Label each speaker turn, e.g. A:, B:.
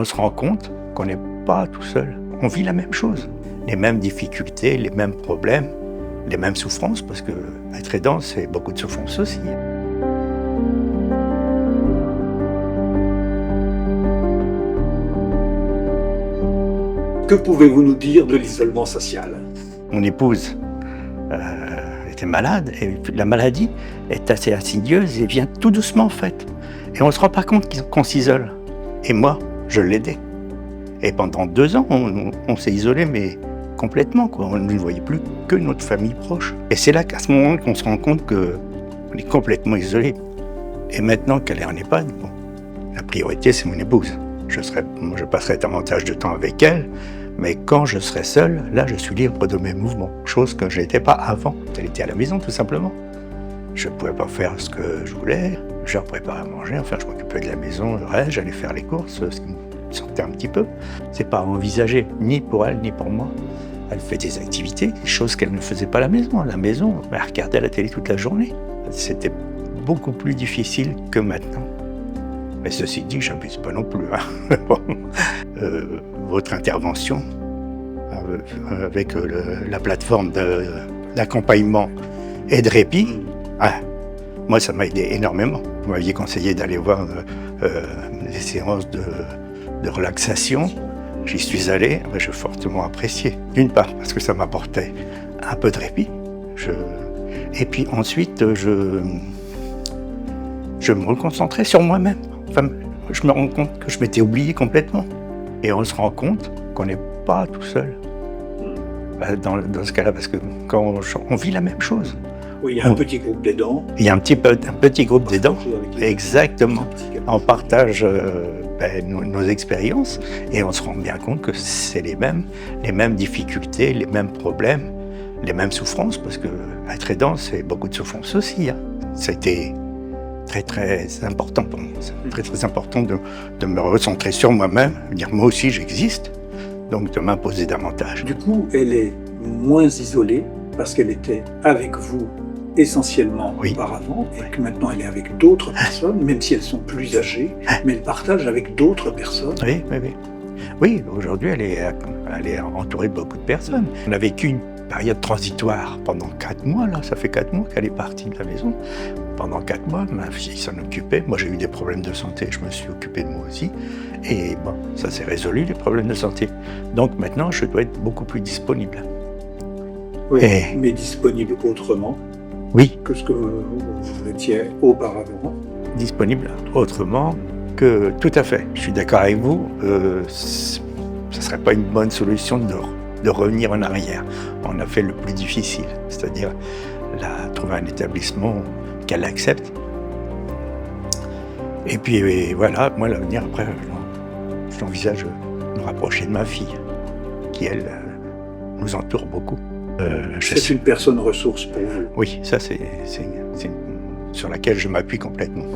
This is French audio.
A: On se rend compte qu'on n'est pas tout seul. On vit la même chose. Les mêmes difficultés, les mêmes problèmes, les mêmes souffrances, parce que être aidant, c'est beaucoup de souffrance aussi.
B: Que pouvez-vous nous dire de l'isolement social?
A: Mon épouse était malade, et la maladie est assez insidieuse et vient tout doucement en fait. Et on ne se rend pas compte qu'on s'isole. Et moi, je l'aidais. Et pendant 2 ans, on s'est isolé, mais complètement, quoi. On ne voyait plus que notre famille proche. Et c'est là qu'à ce moment qu'on se rend compte qu'on est complètement isolé. Et maintenant qu'elle est en EHPAD, bon, la priorité, c'est mon épouse. Je passerai davantage de temps avec elle, mais quand je serai seul, là, je suis libre de mes mouvements, chose que je n'étais pas avant. Elle était à la maison, tout simplement. Je ne pouvais pas faire ce que je voulais. Je leur préparais à manger, enfin, je m'occupais de la maison, le reste, j'allais faire les courses, ce qui me sortait un petit peu. C'est pas envisagé, ni pour elle, ni pour moi. Elle fait des activités, des choses qu'elle ne faisait pas à la maison. À la maison, elle regardait la télé toute la journée. C'était beaucoup plus difficile que maintenant. Mais ceci dit, j'abuse pas non plus. Votre intervention avec la plateforme d'accompagnement et de répit, moi, ça m'a aidé énormément. Vous m'aviez conseillé d'aller voir des séances de relaxation. J'y suis allé, j'ai fortement apprécié. D'une part, parce que ça m'apportait un peu de répit. Et puis ensuite, je me reconcentrais sur moi-même. Enfin, je me rends compte que je m'étais oublié complètement. Et on se rend compte qu'on n'est pas tout seul. Dans ce cas-là, parce que quand on vit la même chose.
B: Oui, il y a un petit groupe d'aidants.
A: Il y a un petit groupe d'aidants, exactement. On partage nos expériences et on se rend bien compte que c'est les mêmes difficultés, les mêmes problèmes, les mêmes souffrances, parce que être aidant, c'est beaucoup de souffrance aussi. C'était très très important pour moi. C'est très très important de me recentrer sur moi-même, de dire moi aussi j'existe, donc de m'imposer davantage.
B: Du coup, elle est moins isolée parce qu'elle était avec vous essentiellement auparavant, et que maintenant elle est avec d'autres personnes, même si elles sont plus âgées, mais elle partage avec d'autres personnes.
A: Oui, aujourd'hui elle est entourée de beaucoup de personnes. On a vécu une période transitoire pendant 4 mois, là, ça fait 4 mois qu'elle est partie de la maison. Pendant 4 mois, ma fille s'en occupait. Moi, j'ai eu des problèmes de santé, je me suis occupé de moi aussi. Et bon, ça s'est résolu, les problèmes de santé. Donc maintenant, je dois être beaucoup plus disponible.
B: Oui, mais disponible autrement que ce que vous étiez auparavant.
A: Disponible autrement que... Tout à fait, je suis d'accord avec vous. Ce ne serait pas une bonne solution de revenir en arrière. On a fait le plus difficile, c'est-à-dire trouver un établissement qu'elle accepte. Et puis voilà, moi l'avenir après, j'envisage de me rapprocher de ma fille, qui elle nous entoure beaucoup.
B: C'est une personne ressource pour vous.
A: Oui, ça c'est sur laquelle je m'appuie complètement.